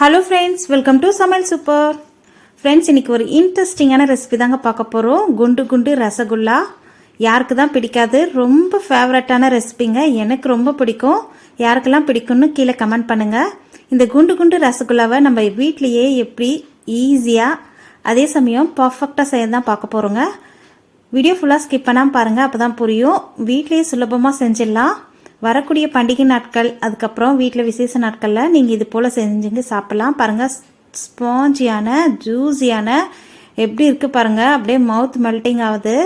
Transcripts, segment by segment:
Hello friends, welcome to சமையல் super. Friends, இன்றைக்கி ஒரு இன்ட்ரெஸ்டிங்கான ரெசிபி தாங்க பார்க்க போகிறோம். குண்டு குண்டு ரசகுல்லா. யாருக்கு தான் பிடிக்காது? ரொம்ப ஃபேவரட்டான ரெசிபிங்க. எனக்கு ரொம்ப பிடிக்கும். யாருக்கெல்லாம் பிடிக்கும்னு கீழே கமெண்ட் பண்ணுங்கள். இந்த குண்டு குண்டு ரசகுல்லாவை நம்ம வீட்லேயே எப்படி ஈஸியாக அதே சமயம் பர்ஃபெக்டாக செய்ய தான் பார்க்க போகிறோங்க. வீடியோ ஃபுல்லாக ஸ்கிப் பண்ணாமல் பாருங்கள், அப்போ தான் புரியும். வீட்லேயே சுலபமாக செஞ்சிடலாம். வரக்கூடிய பண்டிகை நாட்கள், அதுக்கப்புறம் வீட்டில் விசேஷ நாட்களில் நீங்கள் இது போல் செஞ்சுங்க சாப்பிட்லாம். பாருங்கள், ஸ்பாஞ்சியான ஜூஸியான எப்படி இருக்குது பாருங்கள். அப்படியே மவுத் மெல்ட்டிங் ஆகுது.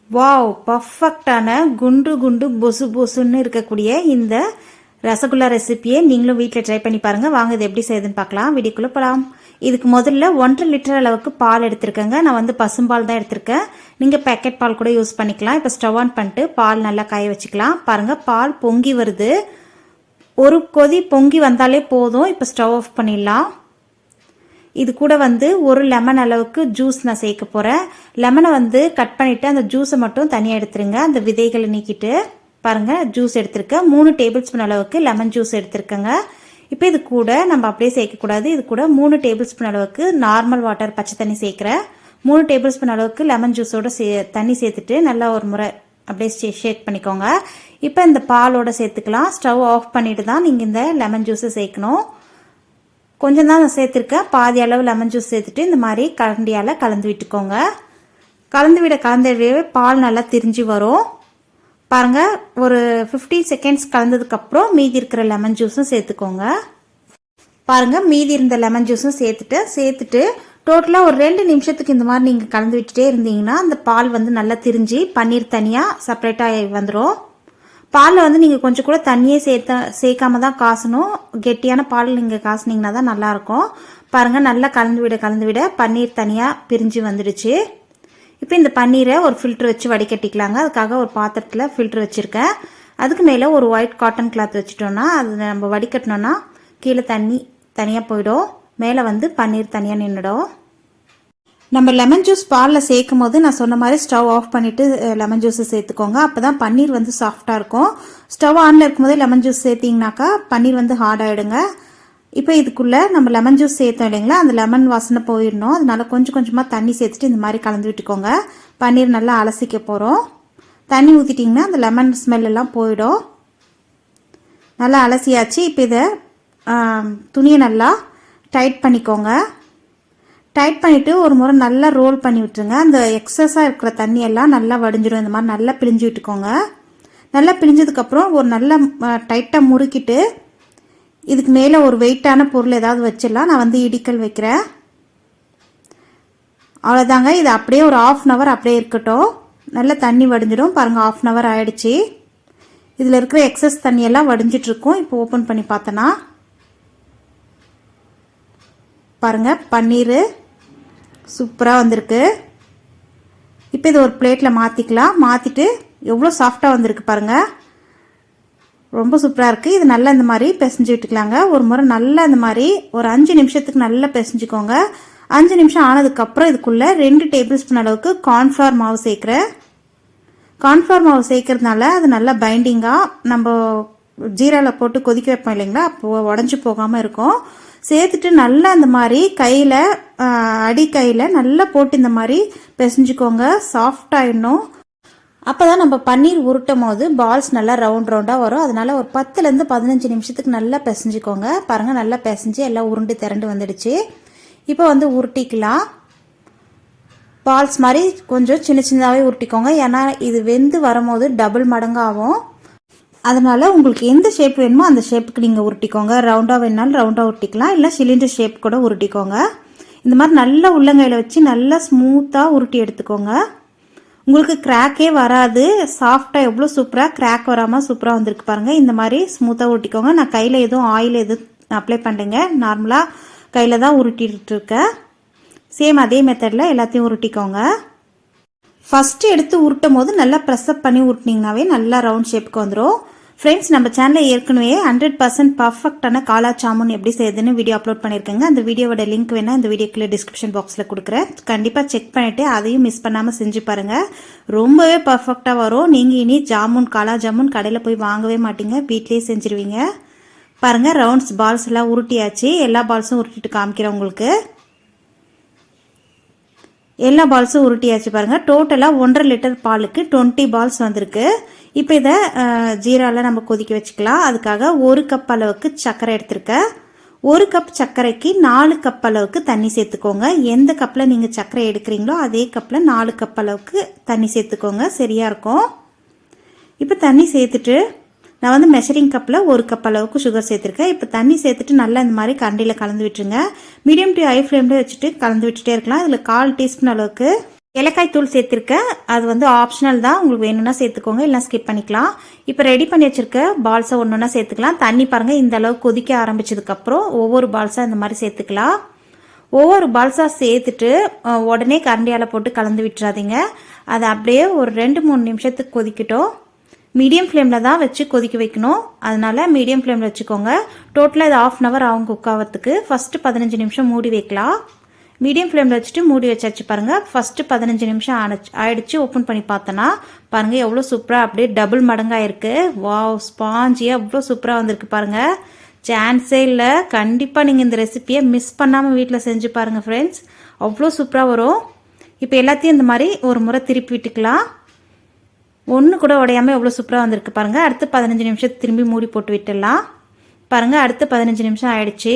வாவ், பர்ஃபெக்டான குண்டு குண்டு பொசு பொசுன்னு இருக்கக்கூடிய இந்த ரசகுல்லா ரெசிபியை நீங்களும் வீட்டில் ட்ரை பண்ணி பாருங்கள். வாங்க இது எப்படி செய்யுதுன்னு பார்க்கலாம். வீடியோக்குள்ளே போகலாம். இதுக்கு முதல்ல 1.5 லிட்டர் அளவுக்கு பால் எடுத்திருக்கேங்க. நான் வந்து பசும்பால் தான் எடுத்திருக்கேன். நீங்கள் பேக்கெட் பால் கூட யூஸ் பண்ணிக்கலாம். இப்போ ஸ்டவ் ஆன் பண்ணிட்டு பால் நல்லா காய வச்சுக்கலாம். பாருங்கள், பால் பொங்கி வருது. ஒரு கொதி பொங்கி வந்தாலே போதும். இப்போ ஸ்டவ் ஆஃப் பண்ணிடலாம். இது கூட வந்து ஒரு லெமன் அளவுக்கு ஜூஸ் நான் சேர்க்க போகிறேன். லெமனை வந்து கட் பண்ணிவிட்டு அந்த ஜூஸை மட்டும் தனியாக எடுத்துருங்க. அந்த விதைகளை நீக்கிட்டு பாருங்கள், ஜூஸ் எடுத்திருக்கேன். 3 டேபிள் ஸ்பூன் அளவுக்கு லெமன் ஜூஸ் எடுத்திருக்கேங்க. இப்போ இது கூட நம்ம அப்படியே சேர்க்கக்கூடாது. இது கூட 3 டேபிள் ஸ்பூன் அளவுக்கு நார்மல் வாட்டர் பச்சை தண்ணி சேர்க்குறேன். 3 டேபிள் ஸ்பூன் அளவுக்கு லெமன் ஜூஸோட தண்ணி சேர்த்துட்டு நல்லா ஒரு முறை அப்படியே ஷேக் பண்ணிக்கோங்க. இப்போ இந்த பாலோட சேர்த்துக்கலாம். ஸ்டவ் ஆஃப் பண்ணிட்டு தான் நீங்கள் இந்த லெமன் ஜூஸை சேர்க்கணும். கொஞ்சம் தான் நான் சேர்த்துருக்கேன். பாதி அளவு லெமன் ஜூஸ் சேர்த்துட்டு இந்த மாதிரி கரண்டியால் கலந்து விட்டுக்கோங்க. கலந்து விடவே பால் நல்லா திரிஞ்சு வரும். பாருங்கள், ஒரு 15 செகண்ட்ஸ் கலந்ததுக்கப்புறம் மீதி இருக்கிற லெமன் ஜூஸும் சேர்த்துக்கோங்க. பாருங்கள், மீதி இருந்த லெமன் ஜூஸும் சேர்த்துட்டு டோட்டலாக ஒரு 2 நிமிஷத்துக்கு இந்த மாதிரி நீங்கள் கலந்து விட்டுட்டே இருந்தீங்கன்னா அந்த பால் வந்து நல்லா திரிஞ்சு பன்னீர் தனியாக செப்பரேட்டாக வந்துடும். பாலில் வந்து நீங்கள் கொஞ்சம் கூட தண்ணியே சேர்க்காம தான் காசணும். கெட்டியான பால் நீங்கள் காசுனீங்கன்னா தான் நல்லாயிருக்கும். பாருங்கள், நல்லா கலந்து விட பன்னீர் தனியாக பிரிஞ்சு வந்துடுச்சு. இப்போ இந்த பன்னீரை ஒரு ஃபில்ட்ரு வச்சு வடிகட்டிக்கலாங்க. அதுக்காக ஒரு பாத்திரத்தில் ஃபில்ட்ரு வச்சுருக்கேன். அதுக்கு மேலே ஒரு ஒயிட் காட்டன் கிளாத் வச்சுட்டோன்னா அது நம்ம வடிகட்டினோன்னா கீழே தண்ணி தனியாக போயிடும். மேலே வந்து பன்னீர் தனியாக நின்றுடும். நம்ம லெமன் ஜூஸ் பாலில் சேர்க்கும் போது நான் சொன்ன மாதிரி ஸ்டவ் ஆஃப் பண்ணிவிட்டு லெமன் ஜூஸை சேர்த்துக்கோங்க. அப்போ தான் பன்னீர் வந்து சாஃப்டாக இருக்கும். ஸ்டவ் ஆனில் இருக்கும்போதே லெமன் ஜூஸ் சேர்த்திங்கனாக்கா பன்னீர் வந்து ஹார்ட் ஆகிடுங்க. இப்போ இதுக்குள்ளே நம்ம லெமன் ஜூஸ் சேர்த்தோம் இல்லைங்களா, அந்த லெமன் வாசனை போயிடணும். அதனால கொஞ்சம் கொஞ்சமாக தண்ணி சேர்த்துட்டு இந்த மாதிரி கலந்து விட்டுக்கோங்க. பன்னீர் நல்லா அலசிக்க போகிறோம். தண்ணி ஊற்றிட்டிங்கன்னா அந்த லெமன் ஸ்மெல் எல்லாம் போயிடும். நல்லா அலசியாச்சு. இப்போ இதை துணியை நல்லா டைட் பண்ணிக்கோங்க. டைட் பண்ணிவிட்டு ஒரு முறை நல்லா ரோல் பண்ணி விட்டுருங்க. அந்த எக்ஸஸாக இருக்கிற தண்ணியெல்லாம் நல்லா வடிஞ்சிடும். இந்த மாதிரி நல்லா பிழிஞ்சு விட்டுக்கோங்க. நல்லா பிழிஞ்சதுக்கப்புறம் ஒரு நல்லா டைட்டாக முறுக்கிட்டு இதுக்கு மேலே ஒரு வெயிட்டான பொருள் ஏதாவது வச்சிடலாம். நான் வந்து இடிக்கல் வைக்கிறேன். அவ்வளோதாங்க. இது அப்படியே ஒரு 1/2 hour அப்படியே இருக்கட்டும். நல்லா தண்ணி வடிஞ்சிடும். பாருங்கள், 1/2 hour ஆயிடுச்சு. இதில் இருக்கிற எக்ஸஸ் தண்ணியெல்லாம் வடிஞ்சிட்ருக்கும். இப்போ ஓப்பன் பண்ணி பார்த்தோன்னா பாருங்கள், பன்னீர் சூப்பராக வந்திருக்கு. இப்போ இது ஒரு பிளேட்டில் மாற்றிக்கலாம். மாற்றிட்டு எவ்வளோ சாஃப்டாக வந்திருக்கு பாருங்கள். ரொம்ப சூப்பராக இருக்குது. இது நல்லா இந்த மாதிரி பிசைஞ்சு விட்டுக்கலாங்க. ஒரு முறை நல்லா இந்த மாதிரி ஒரு 5 நிமிஷத்துக்கு நல்லா பிசைஞ்சுக்கோங்க. 5 நிமிஷம் ஆனதுக்கப்புறம் இதுக்குள்ளே 2 டேபிள் ஸ்பூன் அளவுக்கு கார்ன்ஃப்ளவர் மாவு சேர்க்குறேன். கார்ன்ஃப்ளவர் மாவு சேர்க்கறதுனால அது நல்லா பைண்டிங்காக நம்ம ஜீராவில் போட்டு கொதிக்க வைப்போம் இல்லைங்களா, அப்போது உடஞ்சி போகாமல் இருக்கும். சேர்த்துட்டு நல்லா இந்த மாதிரி கையில் அடிக்கையில் நல்லா போட்டு இந்த மாதிரி பிசைஞ்சுக்கோங்க. சாஃப்டாகிடணும். அப்போ தான் நம்ம பன்னீர் உருட்டும் போது பால்ஸ் நல்லா ரவுண்டாக வரும். அதனால் ஒரு 10லேருந்து 15 நிமிஷத்துக்கு நல்லா பிசைஞ்சிக்கோங்க. பாருங்கள், நல்லா பிசைஞ்சு எல்லாம் உருண்டு திரண்டு வந்துடுச்சு. இப்போ வந்து உருட்டிக்கலாம். பால்ஸ் மாதிரி கொஞ்சம் சின்ன சின்னதாகவே உருட்டிக்கோங்க. ஏன்னா இது வெந்து வரும்போது டபுள் மடங்காகும். அதனால் உங்களுக்கு எந்த ஷேப் வேணுமோ அந்த ஷேப்புக்கு நீங்கள் உருட்டிக்கோங்க. ரவுண்டாக வேணுனாலும் ரவுண்டாக உருட்டிக்கலாம், இல்லை சிலிண்டர் ஷேப் கூட உருட்டிக்கோங்க. இந்த மாதிரி நல்லா உள்ளங்கையில் வச்சு நல்லா ஸ்மூத்தாக உருட்டி எடுத்துக்கோங்க. உங்களுக்கு கிராக்கே வராது. சாஃப்டாக எவ்வளோ சூப்பராக கிராக் வராமல் சூப்பராக வந்திருக்கு பாருங்கள். இந்த மாதிரி ஸ்மூத்தாக உருட்டிக்கோங்க. நான் கையில் எதுவும் ஆயில் எதுவும் அப்ளை பண்ணுறேங்க. நார்மலாக கையில் தான் உருட்டிட்டு இருக்கேன். சேம் அதே மெத்தடில் எல்லாத்தையும் உருட்டிக்கோங்க. ஃபஸ்ட்டு எடுத்து உருட்டும் போது நல்லா ப்ரெஸ்அப் பண்ணி உருட்டினீங்கனாவே நல்லா ரவுண்ட் ஷேப்புக்கு வந்துடும். ஃப்ரெண்ட்ஸ், நம்ம சேனலில் ஏற்கனவே 100% பர்ஃபெக்டான காலா ஜாமுன் எப்படி செய்யுதுன்னு வீடியோ அப்லோட் பண்ணியிருக்கேங்க. அந்த வீடியோவோட லிங்க் வேணால் இந்த வீடியோக்குள்ளே டிஸ்கிரிப்ஷன் பாக்ஸில் கொடுக்குறேன். கண்டிப்பாக செக் பண்ணிவிட்டு அதையும் மிஸ் பண்ணாமல் செஞ்சு பாருங்கள். ரொம்பவே பர்ஃபெக்டாக வரும். நீங்கள் இனி ஜாமுன் காலா ஜாமுன் கடையில் போய் வாங்கவே மாட்டீங்க, வீட்லேயே செஞ்சுருவீங்க. பாருங்கள் ரவுண்ட்ஸ் பால்ஸ் எல்லாம் உருட்டியாச்சு. எல்லா பால்ஸும் உருட்டிட்டு காமிக்கிறேன் உங்களுக்கு. எல்லா பால்ஸும் உருட்டியாச்சு பாருங்கள். டோட்டலாக 1.5 லிட்டர் பாலுக்கு 20 பால்ஸ் வந்திருக்கு. இப்போ இதை ஜீராவில் நம்ம கொதிக்க வச்சுக்கலாம். அதுக்காக 1 கப் அளவுக்கு சர்க்கரை எடுத்திருக்கேன். 1 கப் சர்க்கரைக்கு 4 கப் அளவுக்கு தண்ணி சேர்த்துக்கோங்க. எந்த கப்பில் நீங்கள் சர்க்கரை எடுக்கிறீங்களோ அதே கப்பில் 4 கப் அளவுக்கு தண்ணி சேர்த்துக்கோங்க, சரியாக இருக்கும். இப்போ தண்ணி சேர்த்துட்டு நான் வந்து மெஷரிங் கப்பில் 1 கப் அளவுக்கு சுகர் சேர்த்துருக்கேன். இப்போ தண்ணி சேர்த்துட்டு நல்லா இந்த மாதிரி கரண்டியில் கலந்து விட்டுருங்க. மீடியம் டு ஹை ஃப்ளேமில் வச்சுட்டு கலந்து விட்டுட்டே இருக்கலாம். இதில் 1/4 டீஸ்பூன் அளவுக்கு ஏலக்காய் தூள் சேர்த்துருக்கேன். அது வந்து ஆப்ஷனல் தான், உங்களுக்கு வேணும்னா சேர்த்துக்கோங்க, இல்லை ஸ்கிப் பண்ணிக்கலாம். இப்போ ரெடி பண்ணி வச்சுருக்க பால்ஸை ஒன்று ஒன்றா சேர்த்துக்கலாம். தண்ணி பாருங்கள் இந்த அளவுக்கு கொதிக்க ஆரம்பிச்சதுக்கப்புறம் ஒவ்வொரு பால்ஸாக இந்த மாதிரி சேர்த்துக்கலாம். ஒவ்வொரு பால்ஸாக சேர்த்துட்டு உடனே கரண்டியால் போட்டு கலந்து விட்டுறாதீங்க. அதை அப்படியே ஒரு 2-3 நிமிஷத்துக்கு கொதிக்கட்டும். மீடியம் ஃப்ளேமில் தான் வச்சு கொதிக்க வைக்கணும், அதனால மீடியம் ஃப்ளேமில் வச்சுக்கோங்க. டோட்டலாக இது 1/2 hour ஆகும் குக் ஆகிறதுக்கு. ஃபஸ்ட்டு 15 நிமிஷம் மூடி வைக்கலாம். மீடியம் ஃப்ளேமில் வச்சுட்டு மூடி வச்சாச்சு பாருங்கள். ஃபஸ்ட்டு 15 நிமிஷம் ஆயிடுச்சு. ஓப்பன் பண்ணி பார்த்தோன்னா பாருங்கள் எவ்வளோ சூப்பராக அப்படியே டபுள் மடங்காக இருக்குது. வாவ், ஸ்பாஞ்சியாக அவ்வளோ சூப்பராக வந்திருக்கு பாருங்கள். சான்ஸே இல்லை. கண்டிப்பாக நீங்கள் இந்த ரெசிப்பியை மிஸ் பண்ணாமல் வீட்டில் செஞ்சு பாருங்கள் ஃப்ரெண்ட்ஸ், அவ்வளோ சூப்பராக வரும். இப்போ எல்லாத்தையும் இந்த மாதிரி ஒரு முறை திருப்பி விட்டுக்கலாம். ஒன்று கூட உடையாமல் எவ்வளோ சூப்பராக வந்திருக்கு பாருங்கள். அடுத்து 15 நிமிஷத்துக்கு திரும்பி மூடி போட்டு விட்டுடலாம். பாருங்கள் அடுத்து 15 நிமிஷம் ஆயிடுச்சு.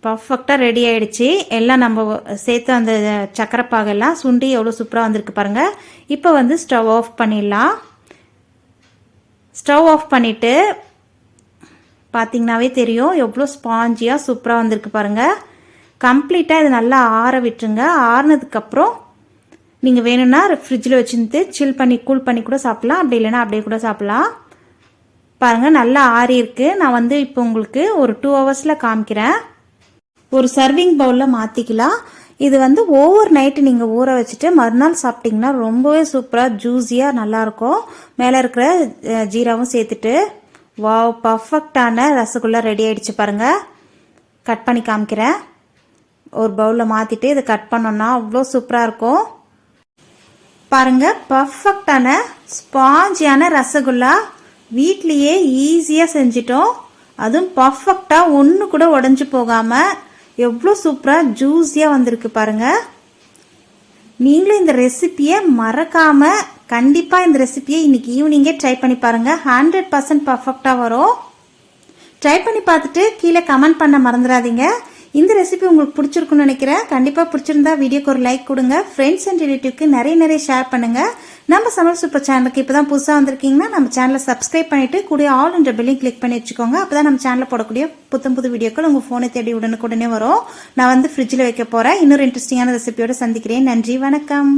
பர்ஃபெக்டாக ரெடி ஆகிடுச்சு. எல்லாம் நம்ம சேர்த்து அந்த சக்கரை பாகெல்லாம் சுண்டி எவ்வளோ சூப்பராக வந்திருக்கு பாருங்கள். இப்போ வந்து ஸ்டவ் ஆஃப் பண்ணிடலாம். ஸ்டவ் ஆஃப் பண்ணிவிட்டு பார்த்திங்கனாவே தெரியும் எவ்வளோ ஸ்பாஞ்சியாக சூப்பராக வந்திருக்கு பாருங்கள். கம்ப்ளீட்டாக இது நல்லா ஆற விட்டுருங்க. ஆறுனதுக்கப்புறம் நீங்கள் வேணும்னா ஃப்ரிட்ஜில் வச்சுருந்து சில் பண்ணி கூல் பண்ணி கூட சாப்பிட்லாம், அப்படி இல்லைன்னா அப்படியே கூட சாப்பிட்லாம். பாருங்கள் நல்லா ஆறி இருக்குது. நான் வந்து இப்போ உங்களுக்கு ஒரு 2 hours காமிக்கிறேன். ஒரு சர்விங் பவுலில் மாற்றிக்கலாம். இது வந்து ஓவர் நைட்டு நீங்கள் ஊற வச்சுட்டு மறுநாள் சாப்பிட்டிங்கன்னா ரொம்பவே சூப்பராக ஜூஸியாக நல்லாயிருக்கும். மேலே இருக்கிற ஜீராவும் சேர்த்துட்டு வாவ், பர்ஃபெக்டான ரசகுல்லா ரெடி ஆகிடுச்சு பாருங்கள். கட் பண்ணி காமிக்கிறேன். ஒரு பவுலில் மாற்றிட்டு இதை கட் பண்ணோன்னா அவ்வளோ சூப்பராக இருக்கும் பாருங்க. பர்ஃபெக்டான ஸ்பாஞ்சியான ரசகுல்லா வீட்லேயே ஈஸியாக செஞ்சிட்டோம். அதுவும் பர்ஃபெக்டாக ஒன்று கூட உடஞ்சி போகாமல் எவ்வளோ சூப்பராக ஜூஸியாக வந்திருக்கு பாருங்க. நீங்களும் இந்த ரெசிப்பியை மறக்காமல் கண்டிப்பாக இந்த ரெசிப்பியை இன்னைக்கு ஈவினிங்கே ட்ரை பண்ணி பாருங்கள். 100% பர்ஃபெக்டாக வரும். ட்ரை பண்ணி பார்த்துட்டு கீழே கமெண்ட் பண்ண மறந்துடாதீங்க. இந்த ரெசிபி உங்களுக்கு பிடிச்சிருக்குன்னு நினைக்கிறேன். கண்டிப்பாக பிடிச்சிருந்தா வீடியோக்கு ஒரு லைக் கொடுங்க. ஃப்ரெண்ட்ஸ் அண்ட் ரிலேட்டிவ்க்கு நிறைய ஷேர் பண்ணுங்கள். நம்ம சமையல் சூப்பர் சேனலுக்கு இப்போ தான் புதுசாக வந்திருக்கீங்கன்னா நம்ம சேனலை சப்ஸ்கிரைப் பண்ணிவிட்டு கூட ஆல் என்ற பெல்லையும் கிளிக் பண்ணி வச்சுக்கோங்க. அப்போ தான் நம்ம சேனலில் போடக்கூடிய புது வீடியோக்கள் உங்கள் ஃபோனை தேடி உடனுக்குடனே வரும். நான் வந்து ஃப்ரிட்ஜில் வைக்க போகிறேன். இன்னொரு இன்ட்ரெஸ்டிங்கான ரெசிபியோடு சந்திக்கிறேன். நன்றி, வணக்கம்.